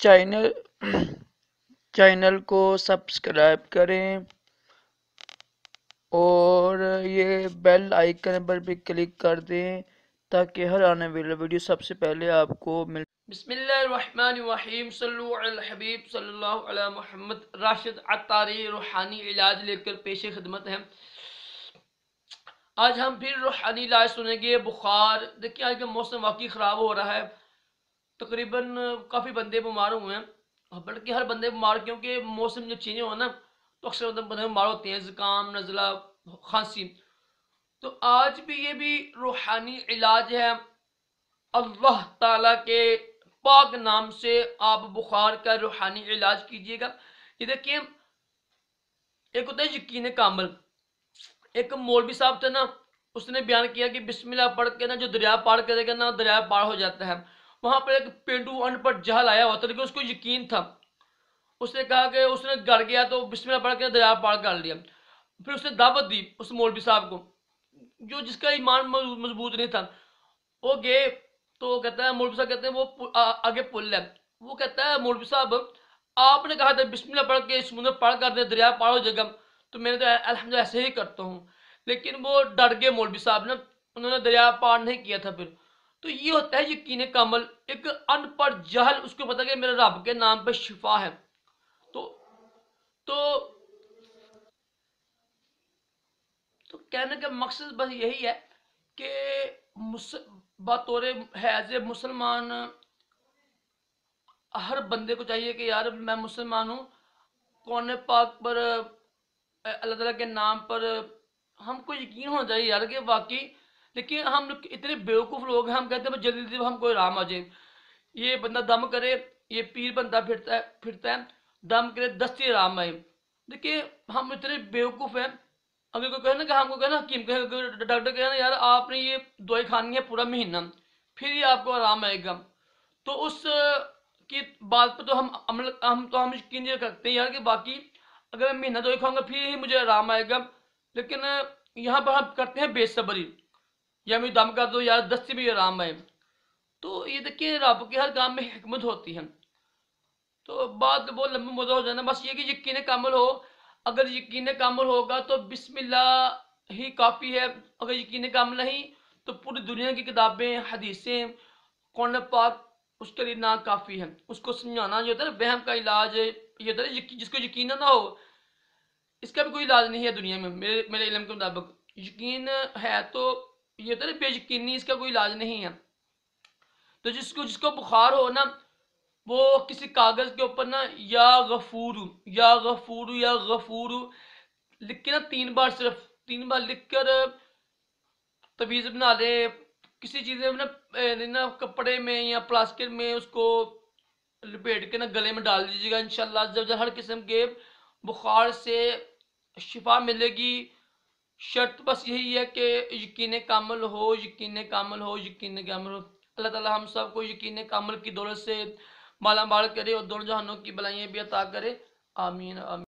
Channel channel کو subscribe کریں اور یہ بیل آئیکن پر بھی کلک کر دیں تاکہ ہر آنے والی ویڈیو سب سے پہلے آپ کو مل۔ بسم اللہ الرحمن الرحیم، صلو علی الحبیب صلی اللہ علی محمد۔ راشد عطاری روحانی علاج لے کر پیش خدمت ہیں۔ آج ہم پھر روحانی علاج سنیں گے۔ بخار، دیکھیں آج کا موسم واقعی خراب ہو رہا ہے، تقریباً کافی بندے بیمار ہوئے ہیں، بلکہ ہر بندے بیمار، کیونکہ موسم جو چینج ہوا نا تو اکثر بندے بیمار ہوتے ہیں، زکام، نزلہ، کھانسی۔ تو آج بھی یہ بھی روحانی علاج ہے۔ اللہ تعالیٰ کے پاک نام سے آپ بخار کا روحانی علاج کیجئے گا۔ یہ دیکھیں، ایک ہوتا ہے یقین کامل۔ ایک مولوی صاحب تھا نا، اس نے بیان کیا کہ بسم اللہ پڑھ کے نا جو دریا پار کرے گا نا دریا پار ہو جاتا ہے۔ وہاں پر ایک پینڈو ان پڑھ جہل آیا ہوتا، لیکن اس کو یقین تھا۔ اس نے کہا کہ اس نے گھر گیا تو بسم اللہ پڑھ کے دریا پار کر لیا۔ پھر اس نے دعوت دی اس مولوی صاحب کو، جو جس کا ایمان مضبوط نہیں تھا۔ وہ گئے تو کہتا ہے، مولوی صاحب کہتے ہیں وہ آگے پل ہے، وہ کہتا ہے مولوی صاحب آپ نے کہا تھا بسم اللہ پڑھ کے سمندر پار کر دے دریا پار ہو جائے گا، تو میں نے تو الحمدللہ ایسے ہی کرتا ہوں۔ لیکن وہ ڈر گئے مولوی صاحب نے، انہوں نے دریا پار نہیں کیا تھا پھر۔ تو یہ ہوتا ہے یقین کامل۔ ایک ان پڑھ جہل، اس کو پتا کہ میرے رب کے نام پہ شفا ہے۔ تو کہنے کا مقصد بس یہی ہے کہ بطور حیض مسلمان ہر بندے کو چاہیے کہ یار میں مسلمان ہوں، قرآن پاک پر، اللہ تعالیٰ کے نام پر ہم کو یقین ہونا چاہیے یار کہ واقعی۔ لیکن ہم اتنے بیوقوف لوگ ہیں، ہم کہتے ہیں جلدی جلدی ہم کوئی آرام آ جائے۔ یہ بندہ دم کرے، یہ پیر بندہ پھرتا ہے، دم کرے دستی آرام آئے۔ دیکھیے ہم اتنے بیوقوف ہیں، اگر کوئی کہے نا کہ ہم کو کہنا حکیم کہے، ڈاکٹر کہے نا یار آپ نے یہ دوائی کھانی ہے پورا مہینہ، پھر ہی آپ کو آرام آئے گا، تو اس کی بات پہ تو ہم یقین نہیں کرتے ہیں یار کہ باقی اگر میں مہینہ دوائی کھاؤں گا پھر ہی مجھے آرام آئے گا۔ لیکن یہاں پر ہم کرتے ہیں بے صبری، یا مجھے دم کر دو یار دستی بھی آرام آئے۔ تو یہ دیکھیں رب کے ہر کام میں حکمت ہوتی ہے۔ تو بات بہت لمبی موضوع ہو جانا، بس یہ کہ یقین کامل ہو۔ اگر یقین کامل ہوگا تو بسم اللہ ہی کافی ہے۔ اگر یقین کامل نہیں تو پوری دنیا کی کتابیں، حدیثیں، قرآن پاک اس کے لیے نا کافی ہے۔ اس کو سمجھانا جو ہوتا ہے نا وہم کا علاج، یہ ہوتا ہے جس کو یقین نہ ہو اس کا بھی کوئی علاج نہیں ہے دنیا میں، میرے علم کے مطابق۔ یقین ہے تو یہ ہوتا ہے نا بے یقینی، اس کا کوئی علاج نہیں ہے۔ تو جس کو بخار ہو نا، وہ کسی کاغذ کے اوپر نا یا غفور یا غفور یا غفور لکھ کے نا 3 بار، صرف 3 بار لکھ کر تویز بنا لے، کسی چیز میں نا کپڑے میں یا پلاسٹک میں اس کو لپیٹ کے نا گلے میں ڈال دیجیے گا، انشاءاللہ جب ہر قسم کے بخار سے شفا ملے گی۔ شرط بس یہی ہے کہ یقین کامل ہو، یقین کامل ہو، یقین کامل ہو۔ اللہ تعالیٰ ہم سب کو یقین کامل کی دولت سے مالا مال کرے اور دونوں جہانوں کی بلائیاں بھی عطا کرے، آمین آمین۔